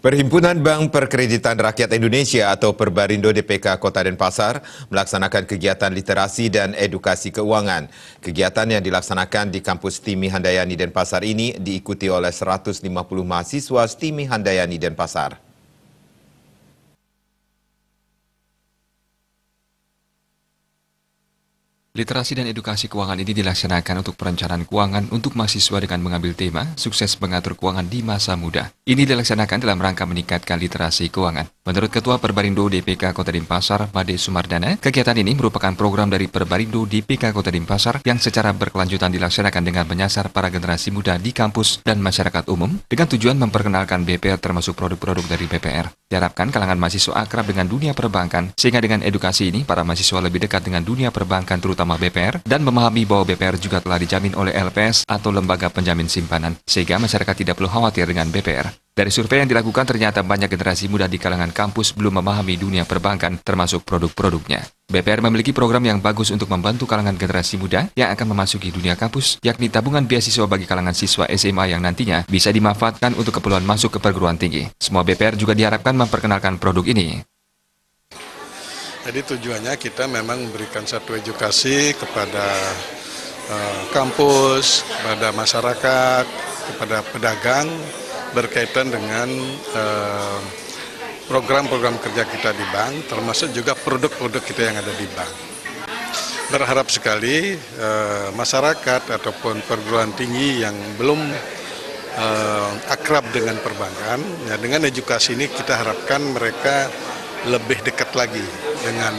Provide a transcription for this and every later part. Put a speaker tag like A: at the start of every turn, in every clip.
A: Perhimpunan Bank Perkreditan Rakyat Indonesia atau Perbarindo DPK Kota Denpasar melaksanakan kegiatan literasi dan edukasi keuangan. Kegiatan yang dilaksanakan di kampus Timi Handayani Denpasar ini diikuti oleh 150 mahasiswa Timi Handayani Denpasar.
B: Literasi dan edukasi keuangan ini dilaksanakan untuk perencanaan keuangan untuk mahasiswa dengan mengambil tema sukses mengatur keuangan di masa muda. Ini dilaksanakan dalam rangka meningkatkan literasi keuangan. Menurut Ketua Perbarindo DPK Kota Denpasar, Made Sumardana, kegiatan ini merupakan program dari Perbarindo DPK Kota Denpasar yang secara berkelanjutan dilaksanakan dengan menyasar para generasi muda di kampus dan masyarakat umum dengan tujuan memperkenalkan BPR termasuk produk-produk dari BPR. Diharapkan kalangan mahasiswa akrab dengan dunia perbankan, sehingga dengan edukasi ini para mahasiswa lebih dekat dengan dunia perbankan terutama BPR dan memahami bahwa BPR juga telah dijamin oleh LPS atau Lembaga Penjamin Simpanan, sehingga masyarakat tidak perlu khawatir dengan BPR. Dari survei yang dilakukan ternyata banyak generasi muda di kalangan kampus belum memahami dunia perbankan termasuk produk-produknya. BPR memiliki program yang bagus untuk membantu kalangan generasi muda yang akan memasuki dunia kampus, yakni tabungan beasiswa bagi kalangan siswa SMA yang nantinya bisa dimanfaatkan untuk keperluan masuk ke perguruan tinggi. Semua BPR juga diharapkan memperkenalkan produk ini.
C: Jadi tujuannya kita memang memberikan satu edukasi kepada kampus, kepada masyarakat, kepada pedagang berkaitan dengan program-program kerja kita di bank, termasuk juga produk-produk kita yang ada di bank. Berharap sekali masyarakat ataupun perguruan tinggi yang belum akrab dengan perbankan, ya dengan edukasi ini kita harapkan mereka lebih dekat lagi dengan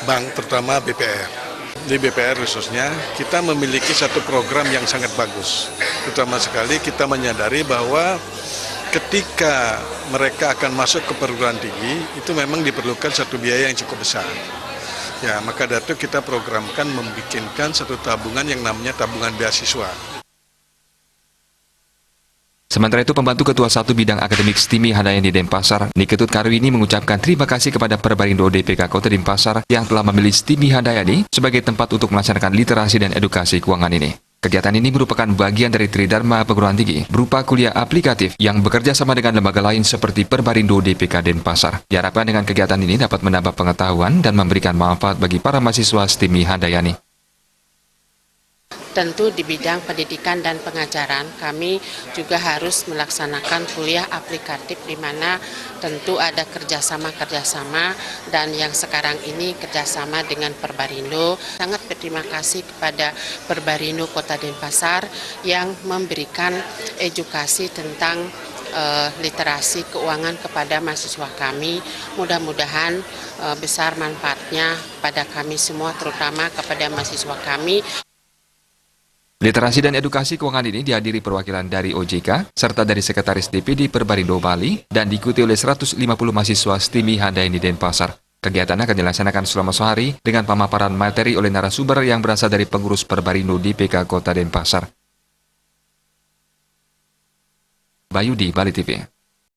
C: bank, terutama BPR. Di BPR khususnya, kita memiliki satu program yang sangat bagus. Terutama sekali kita menyadari bahwa ketika mereka akan masuk ke perguruan tinggi, itu memang diperlukan satu biaya yang cukup besar. Ya, maka dari itu kita programkan membikinkan satu tabungan yang namanya tabungan beasiswa.
B: Sementara itu, Pembantu Ketua 1 Bidang Akademik Timi Handayani Denpasar, Niketut Karwini mengucapkan terima kasih kepada Perbarindo DPK Kota Denpasar yang telah memilih Timi Handayani sebagai tempat untuk melaksanakan literasi dan edukasi keuangan ini. Kegiatan ini merupakan bagian dari Tridharma Perguruan Tinggi berupa kuliah aplikatif yang bekerja sama dengan lembaga lain seperti Perbarindo DPK Denpasar. Diharapkan dengan kegiatan ini dapat menambah pengetahuan dan memberikan manfaat bagi para mahasiswa Timi Handayani.
D: Tentu di bidang pendidikan dan pengajaran kami juga harus melaksanakan kuliah aplikatif di mana tentu ada kerjasama dan yang sekarang ini kerjasama dengan Perbarindo. Sangat berterima kasih kepada Perbarindo Kota Denpasar yang memberikan edukasi tentang literasi keuangan kepada mahasiswa kami. Mudah-mudahan besar manfaatnya pada kami semua, terutama kepada mahasiswa kami.
B: Literasi dan edukasi keuangan ini dihadiri perwakilan dari OJK, serta dari Sekretaris DPD Perbarindo Bali, dan diikuti oleh 150 mahasiswa Timi Handayani Denpasar. Kegiatan akan dilaksanakan selama sehari dengan pemaparan materi oleh narasumber yang berasal dari pengurus Perbarindo DPK Kota Denpasar. Bayu di Bali TV.